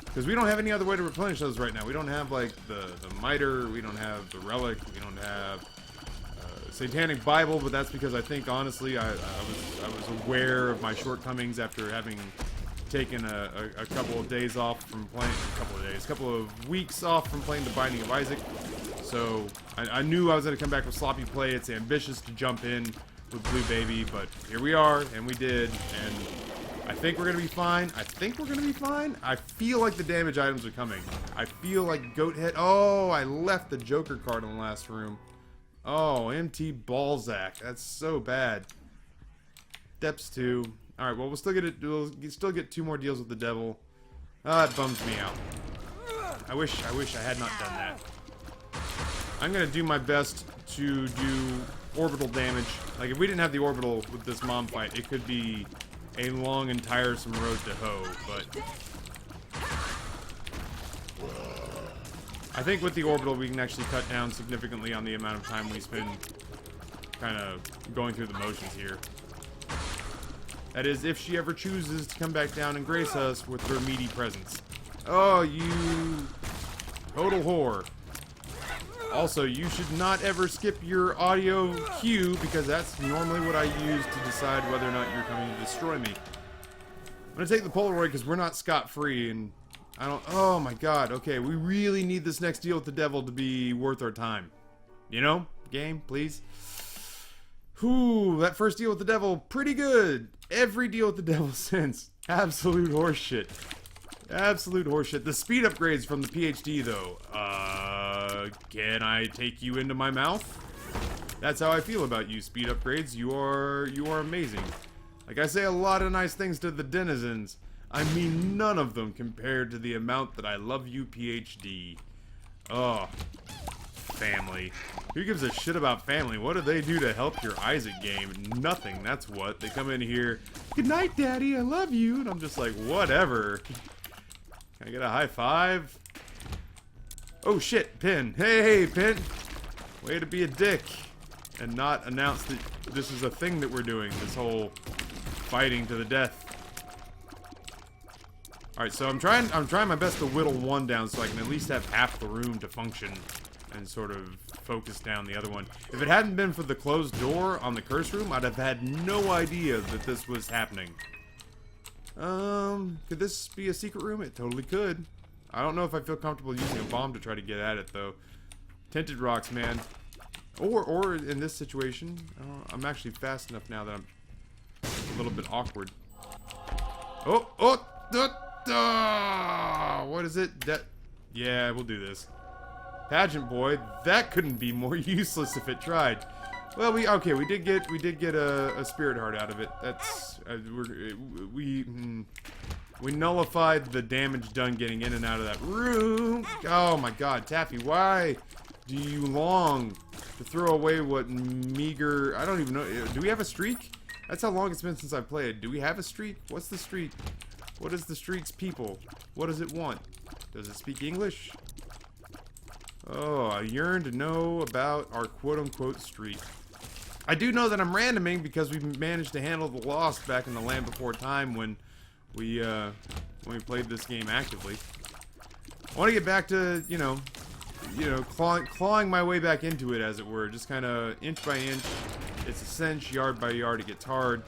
Speaker 1: Because we don't have any other way to replenish those right now. We don't have, like, the miter, we don't have the relic, we don't have Satanic Bible, but that's because I think, honestly, I was aware of my shortcomings after having taken a couple of days off from playing, a couple of weeks off from playing The Binding of Isaac. So I knew I was going to come back with sloppy play. It's ambitious to jump in with Blue Baby, but here we are, and we did, and I think we're going to be fine. I feel like the damage items are coming. I feel like Goat Head. Oh, I left the Joker card in the last room. Oh, MT Balzac. That's so bad. Depths 2. Alright, well, we'll still get 2 more deals with the devil. It bums me out. I wish I had not done that. I'm gonna do my best to do orbital damage. Like, if we didn't have the orbital with this mom fight, it could be a long and tiresome road to hoe, but I think with the orbital we can actually cut down significantly on the amount of time we spend kind of going through the motions here. That is, if she ever chooses to come back down and grace us with her meaty presence. Oh, you total whore. Also, you should not ever skip your audio cue, because that's normally what I use to decide whether or not you're coming to destroy me. I'm gonna take the Polaroid because we're not scot-free, and I don't... Oh my god, okay, we really need this next deal with the devil to be worth our time. You know? Game, please. Whew, that first deal with the devil, pretty good. Every deal with the devil since. Absolute horseshit. Absolute horseshit. The speed upgrades from the PhD, though. Can I take you into my mouth? That's how I feel about you, speed upgrades. You are amazing. Like, I say a lot of nice things to the denizens. I mean none of them compared to the amount that I love you, PhD. Oh. Family. Who gives a shit about family? What do they do to help your Isaac game? Nothing, that's what. They come in here, good night, Daddy, I love you. And I'm just like, whatever. Can I get a high five? Oh shit, Pin. Hey, Pin. Way to be a dick. And not announce that this is a thing that we're doing. This whole fighting to the death. Alright, so I'm trying my best to whittle one down so I can at least have half the room to function and sort of focus down the other one. If it hadn't been for the closed door on the curse room, I'd have had no idea that this was happening. Could this be a secret room? It totally could. I don't know if I feel comfortable using a bomb to try to get at it, though. Tinted rocks, man. Or in this situation, I'm actually fast enough now that I'm a little bit awkward. What is it? Yeah, we'll do this. Pageant boy, that couldn't be more useless if it tried. Well, we did get a spirit heart out of it. That's we nullified the damage done getting in and out of that room. Oh my god, Taffy, why do you long to throw away what meager... I don't even know. Do we have a streak? That's how long it's been since I played. Do we have a streak? What's the streak? What is the streak's people? What does it want? Does it speak English? Oh, I yearn to know about our quote-unquote streak. I do know that I'm randoming because we managed to handle the loss back in the Land Before Time when we played this game actively. I want to get back to, clawing my way back into it, as it were. Just kind of inch by inch. It's a cinch, yard by yard. It gets hard.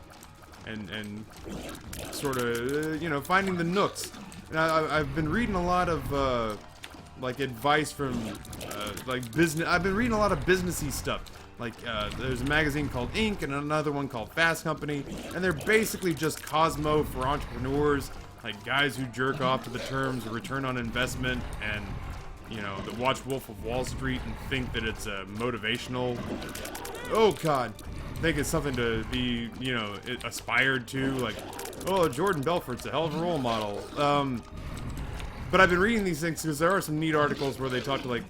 Speaker 1: And sort of, finding the nooks. Now, I've been reading a lot of, like, advice from, like, business. I've been reading a lot of businessy stuff. Like, there's a magazine called Inc. and another one called Fast Company. And they're basically just Cosmo for entrepreneurs. Like, guys who jerk off to the terms of return on investment and, that watch Wolf of Wall Street and think that it's a motivational. Oh, God. Think it's something to be, aspired to. Like, oh, Jordan Belfort's a hell of a role model. But I've been reading these things because there are some neat articles where they talk to, like,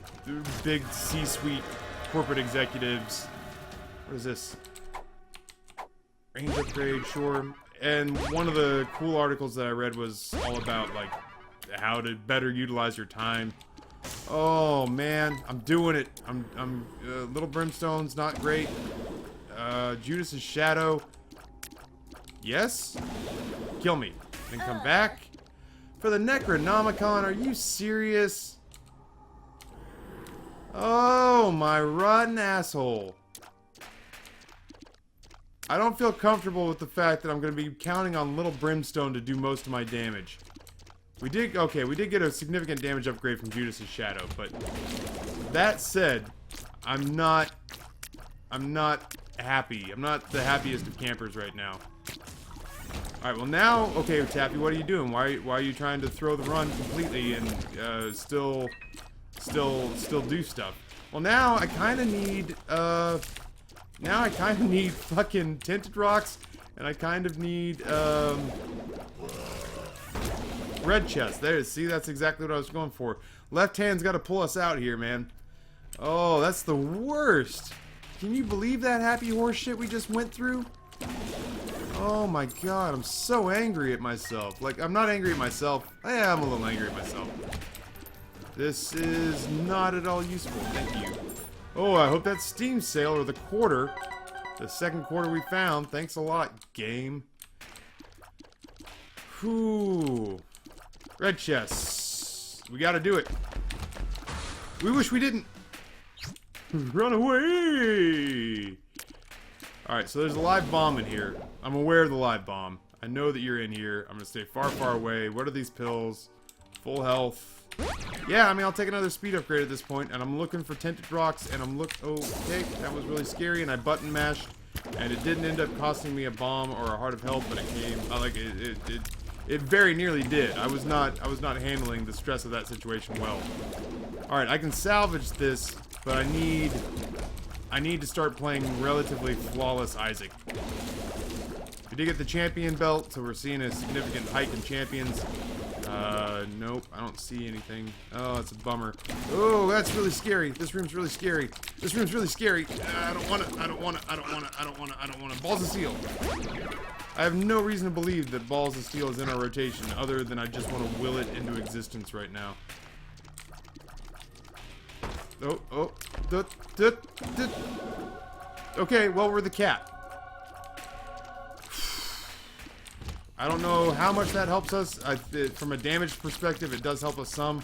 Speaker 1: big C-suite corporate executives. What is this? Range upgrade, sure. And one of the cool articles that I read was all about, like, how to better utilize your time. Oh, man. I'm doing it. Little Brimstone's not great. Judas's Shadow. Yes? Kill me. Then come back. For the Necronomicon, are you serious? Oh, my rotten asshole. I don't feel comfortable with the fact that I'm going to be counting on Little Brimstone to do most of my damage. We did get a significant damage upgrade from Judas's Shadow, but that said, I'm not happy. I'm not the happiest of campers right now. Alright, well now, okay, Taffy, what are you doing? Why are you trying to throw the run completely and still do stuff? Well, now I kind of need fucking tinted rocks, and I kind of need red chest. There, see, that's exactly what I was going for. Left hand's got to pull us out here, man. Oh, that's the worst. Can you believe that happy horse shit we just went through? Oh my god, I'm so angry at myself. Like, I'm not angry at myself. Yeah, I'm a little angry at myself. This is not at all useful. Thank you. Oh, I hope that's Steam sale or the quarter. The second quarter we found. Thanks a lot, game. Whew. Red chests. We gotta do it. We wish we didn't. Run away! Alright, so there's a live bomb in here. I'm aware of the live bomb. I know that you're in here. I'm gonna stay far, far away. What are these pills? Full health. Yeah, I mean, I'll take another speed upgrade at this point, and I'm looking for tinted rocks, and okay, that was really scary, and I button mashed, and it didn't end up costing me a bomb or a heart of health, but it came, it very nearly did. I was not handling the stress of that situation well. Alright, I can salvage this, but I need to start playing relatively flawless Isaac. We did get the champion belt, so we're seeing a significant hike in champions. Nope, I don't see anything. Oh, that's a bummer. Oh, that's really scary. This room's really scary. This room's really scary. I don't want it. Balls of Steel. I have no reason to believe that Balls of Steel is in our rotation, other than I just want to will it into existence right now. Okay, well, we're the cat. I don't know how much that helps us. From a damage perspective, it does help us some.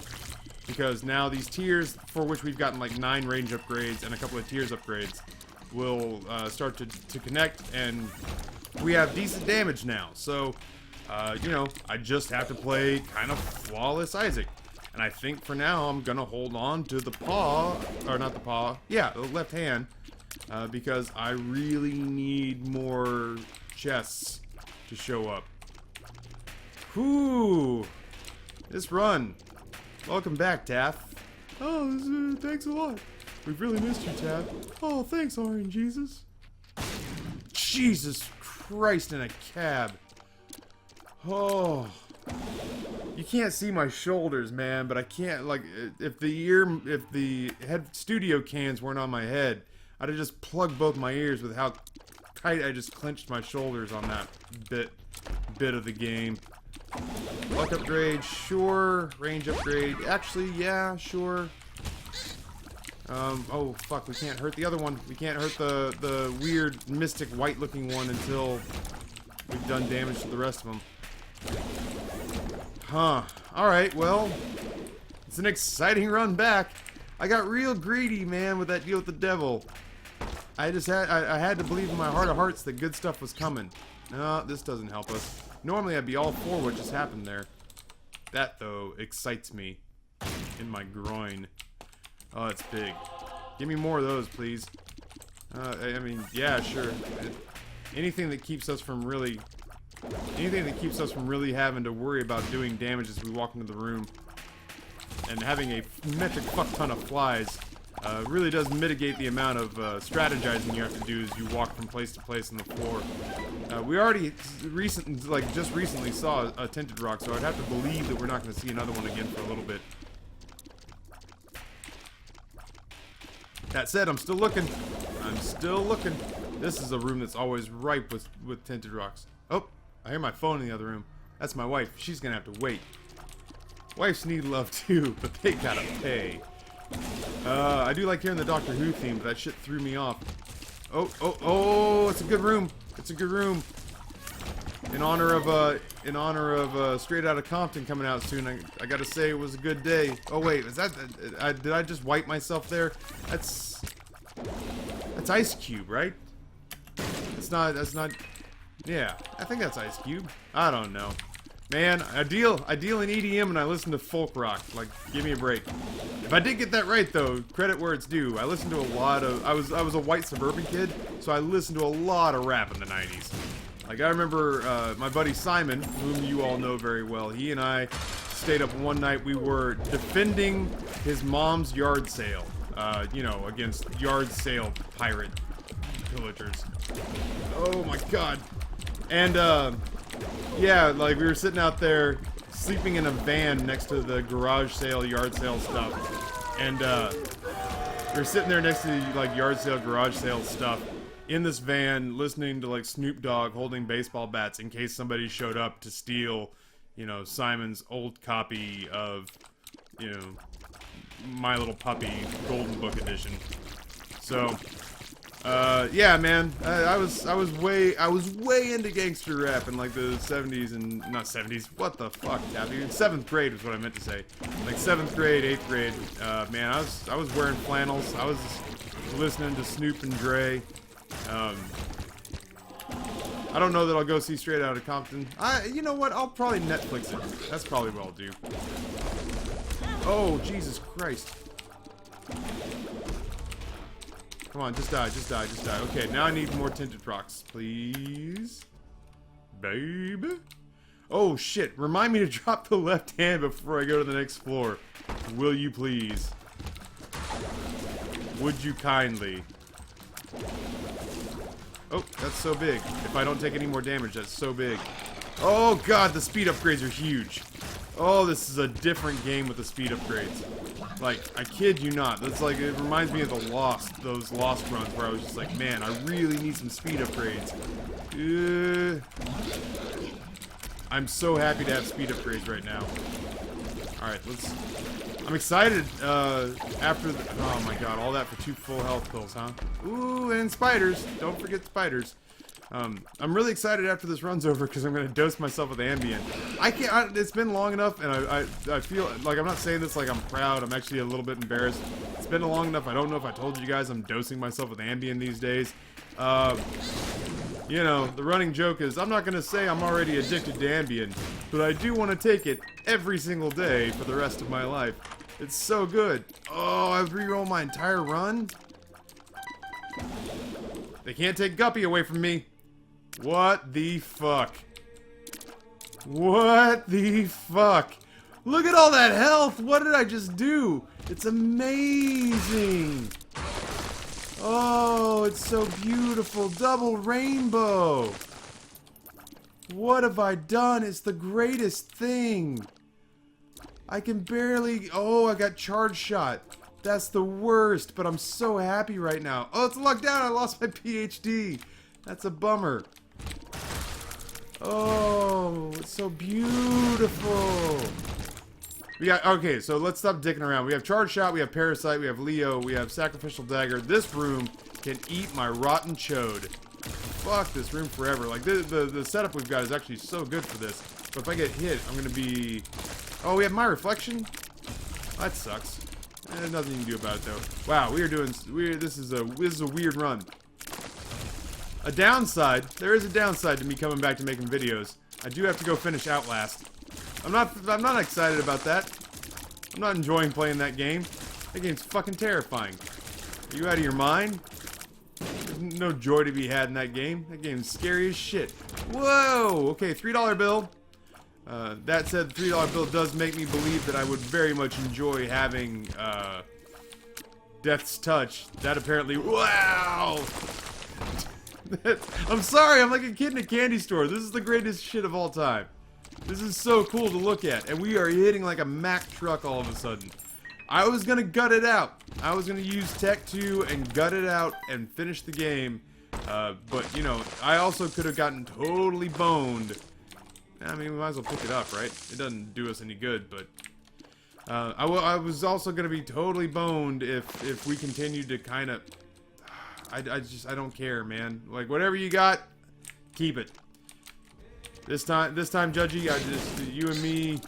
Speaker 1: Because now these tiers, for which we've gotten like 9 range upgrades and a couple of tiers upgrades, will start to connect, and we have decent damage now. So, I just have to play kind of flawless Isaac. And I think for now, I'm going to hold on to the paw, or not the paw, yeah, the left hand, because I really need more chests to show up. Whew, this run. Welcome back, Taff. Oh, thanks a lot. We've really missed you, Taff. Oh, thanks, Orange Jesus. Jesus Christ in a cab. Oh. You can't see my shoulders, man, but I can't, like, if the head studio cans weren't on my head, I'd have just plugged both my ears with how tight I just clenched my shoulders on that bit of the game. Luck upgrade, sure. Range upgrade, actually, yeah, sure. Oh, fuck, we can't hurt the other one. We can't hurt the weird, mystic, white-looking one until we've done damage to the rest of them. Huh. Alright, well, it's an exciting run back. I got real greedy, man, with that deal with the devil. I had to believe in my heart of hearts that good stuff was coming. No, this doesn't help us. Normally, I'd be all for what just happened there. That, though, excites me in my groin. Oh, it's big. Give me more of those, please. I mean, yeah, sure. Anything that keeps us from really having to worry about doing damage as we walk into the room and having a metric fuck ton of flies really does mitigate the amount of strategizing you have to do as you walk from place to place on the floor. We already just recently saw a tinted rock, so I'd have to believe that we're not going to see another one again for a little bit. That said, I'm still looking. I'm still looking. This is a room that's always ripe with tinted rocks. Oh, I hear my phone in the other room. That's my wife. She's gonna have to wait. Wives need love too, but they gotta pay. I do like hearing the Doctor Who theme, but that shit threw me off. Oh, it's a good room. It's a good room. In honor of Straight Outta Compton coming out soon, I gotta say it was a good day. Oh wait, is that did I just wipe myself there? That's Ice Cube, right? That's not. Yeah, I think that's Ice Cube. I don't know. Man, I deal in EDM and I listen to folk rock. Like, give me a break. If I did get that right, though, credit where it's due. I listened to a lot of. I was a white suburban kid, so I listened to a lot of rap in the '90s. Like, I remember my buddy Simon, whom you all know very well. He and I stayed up one night. We were defending his mom's yard sale. You know, against yard sale pirate pillagers. Oh my god. And yeah, like we were sitting out there sleeping in a van next to the garage sale, yard sale stuff. And we were sitting there next to like yard sale, garage sale stuff in this van, listening to like Snoop Dogg holding baseball bats in case somebody showed up to steal, you know, Simon's old copy of, you know, My Little Puppy Golden Book edition. So yeah, man, I was way into gangster rap in like the 70s and not 70s. What the fuck, Taffy? In 7th grade was what I meant to say. Like 7th grade, 8th grade. Man, I was wearing flannels. I was listening to Snoop and Dre. I don't know that I'll go see Straight Outta Compton. You know what? I'll probably Netflix it. That's probably what I'll do. Oh, Jesus Christ. Come on, just die, just die, just die. Okay, now I need more tinted rocks, please. Baby. Oh, shit. Remind me to drop the left hand before I go to the next floor. Will you please? Would you kindly? Oh, that's so big. If I don't take any more damage, that's so big. Oh, God, the speed upgrades are huge. Oh, this is a different game with the speed upgrades. Like, I kid you not. That's like, it reminds me of those Lost runs where I was just like, man, I really need some speed upgrades. I'm so happy to have speed upgrades right now. Alright, I'm excited, after the, oh my god, all that for 2 full health pills, huh? Ooh, and spiders. Don't forget spiders. I'm really excited after this run's over because I'm going to dose myself with Ambien. It's been long enough, and I feel like I'm not saying this like I'm proud. I'm actually a little bit embarrassed. It's been long enough. I don't know if I told you guys I'm dosing myself with Ambien these days. You know, the running joke is I'm not going to say I'm already addicted to Ambien, but I do want to take it every single day for the rest of my life. It's so good. Oh, I've re-rolled my entire run? They can't take Guppy away from me. What the fuck? What the fuck? Look at all that health! What did I just do? It's amazing! Oh, it's so beautiful. Double rainbow! What have I done? It's the greatest thing! I can barely... Oh, I got charge shot. That's the worst, but I'm so happy right now. Oh, it's lucked out. I lost my PhD. That's a bummer. Oh, it's so beautiful. We got, okay, so let's stop dicking around. We have Charge Shot, we have Parasite, we have Leo, we have Sacrificial Dagger. This room can eat my rotten chode. Fuck this room forever. Like, the setup we've got is actually so good for this. But if I get hit, I'm gonna be... Oh, we have my reflection? That sucks. There's nothing you can do about it, though. Wow, we are doing... This is a weird run. A downside. There is a downside to me coming back to making videos. I do have to go finish Outlast. I'm not excited about that. I'm not enjoying playing that game. That game's fucking terrifying. Are you out of your mind? There's no joy to be had in that game. That game's scary as shit. Whoa! Okay, $3 bill. That said, the $3 bill does make me believe that I would very much enjoy having, Death's Touch. That apparently... Wow! I'm sorry, I'm like a kid in a candy store. This is the greatest shit of all time. This is so cool to look at, and we are hitting like a Mack truck all of a sudden. I was gonna gut it out. I was gonna use Tech 2 and gut it out and finish the game. But, you know, I also could have gotten totally boned. I mean, we might as well pick it up, right? It doesn't do us any good, but... I was also gonna be totally boned if we continued to kind of... I don't care, man. Like, whatever you got, keep it. This time, Judgy, you and me,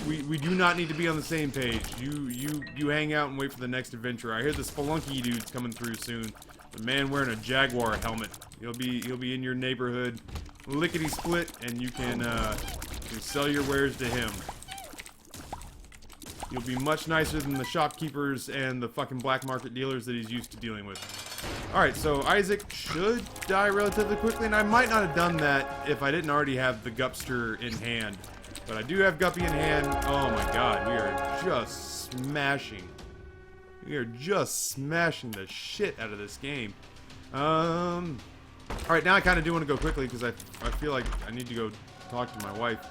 Speaker 1: we do not need to be on the same page. You hang out and wait for the next adventure. I hear the Spelunky dude's coming through soon. The man wearing a Jaguar helmet. He'll be in your neighborhood, lickety split, and you can sell your wares to him. You'll be much nicer than the shopkeepers and the fucking black market dealers that he's used to dealing with. Alright, so Isaac should die relatively quickly, and I might not have done that if I didn't already have the Gupster in hand. But I do have Guppy in hand. Oh my god, we are just smashing. We are just smashing the shit out of this game. Alright, now I kind of do want to go quickly because I feel like I need to go talk to my wife.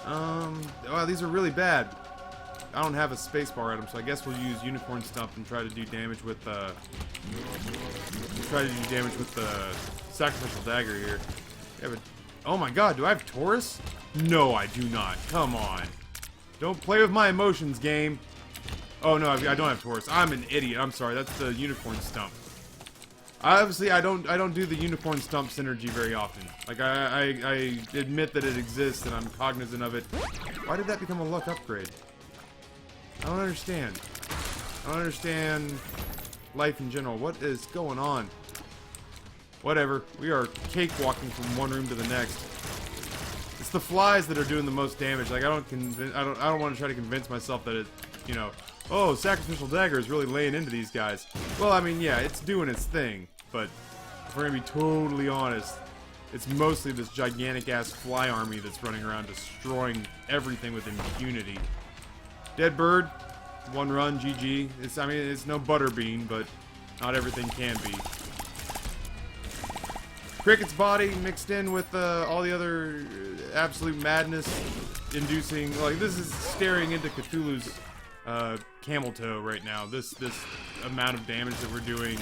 Speaker 1: Wow, these are really bad. I don't have a spacebar at them, so I guess we'll use Unicorn Stump and try to do damage with the Sacrificial Dagger here. Oh my god, do I have Taurus? No, I do not. Come on. Don't play with my emotions, game. Oh no, I don't have Taurus. I'm an idiot. I'm sorry. That's the Unicorn Stump. Obviously, I don't do the Unicorn Stump synergy very often. Like, I admit that it exists and I'm cognizant of it. Why did that become a luck upgrade? I don't understand. I don't understand life in general. What is going on? Whatever. We are cakewalking from one room to the next. It's the flies that are doing the most damage. Like, I don't want to try to convince myself that it, you know, oh, Sacrificial Dagger is really laying into these guys. Well, I mean, yeah, it's doing its thing, but if we're gonna be totally honest, it's mostly this gigantic-ass fly army that's running around destroying everything with impunity. Dead bird, one run, GG. I mean, it's no butterbean, but not everything can be. Cricket's body mixed in with all the other absolute madness inducing, like, this is staring into Cthulhu's camel toe right now. This amount of damage that we're doing,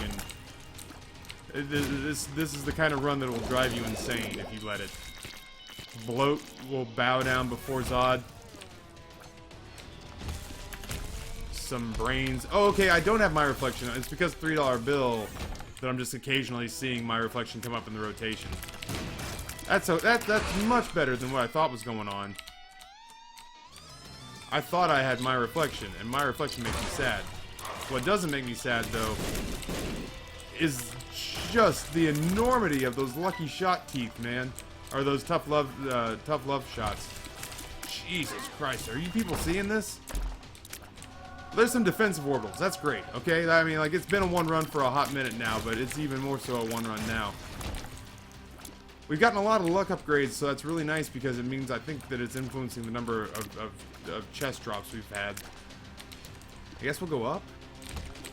Speaker 1: and this is the kind of run that will drive you insane if you let it. Bloat will bow down before Zod. Some brains. Oh, okay, I don't have my reflection. It's because $3 bill that I'm just occasionally seeing my reflection come up in the rotation. That's much better than what I thought was going on. I thought I had my reflection, and my reflection makes me sad. What doesn't make me sad, though, is just the enormity of those lucky shot teeth, man. Or those tough love shots. Jesus Christ, are you people seeing this? There's some defensive orbitals. That's great, okay? I mean, like, it's been a one run for a hot minute now, but it's even more so a one run now. We've gotten a lot of luck upgrades, so that's really nice because it means I think that it's influencing the number of chest drops we've had. I guess we'll go up.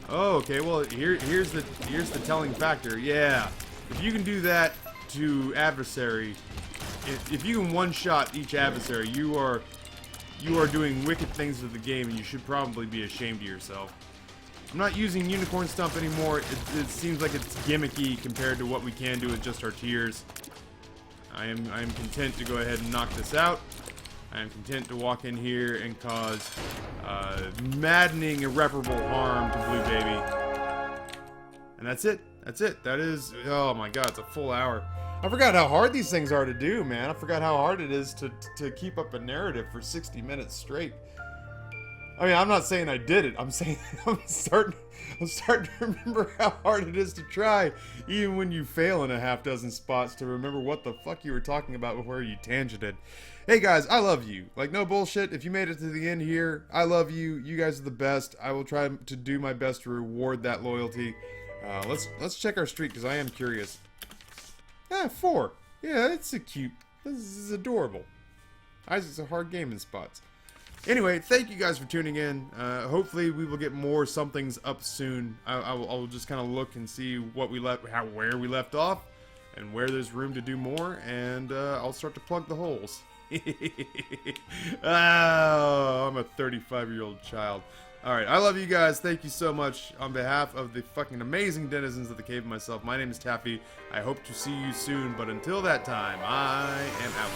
Speaker 1: Oh, okay. Well, here's the telling factor. Yeah, if you can do that to adversary, if you can one-shot each adversary, you are doing wicked things to the game, and you should probably be ashamed of yourself. I'm not using Unicorn Stump anymore. It seems like it's gimmicky compared to what we can do with just our tiers. I am content to go ahead and knock this out. I am content to walk in here and cause maddening, irreparable harm to Blue Baby. And that's it. That's it. That is... Oh my god, it's a full hour. I forgot how hard these things are to do, man. I forgot how hard it is to keep up a narrative for 60 minutes straight. I mean, I'm not saying I did it. I'm saying I'm starting to remember how hard it is to try, even when you fail in a half dozen spots, to remember what the fuck you were talking about before you tangented. Hey guys, I love you. Like, no bullshit. If you made it to the end here, I love you. You guys are the best. I will try to do my best to reward that loyalty. Let's check our streak, because I am curious. 4. Yeah, it's a cute. This is adorable. Isaac's a hard game in spots. Anyway, thank you guys for tuning in. Hopefully we will get more somethings up soon. I will just kind of look and see what we where we left off, and where there's room to do more, and I'll start to plug the holes. Oh, I'm a 35-year-old child. Alright, I love you guys. Thank you so much. On behalf of the fucking amazing denizens of the cave and myself, my name is Taffy. I hope to see you soon, but until that time, I am out.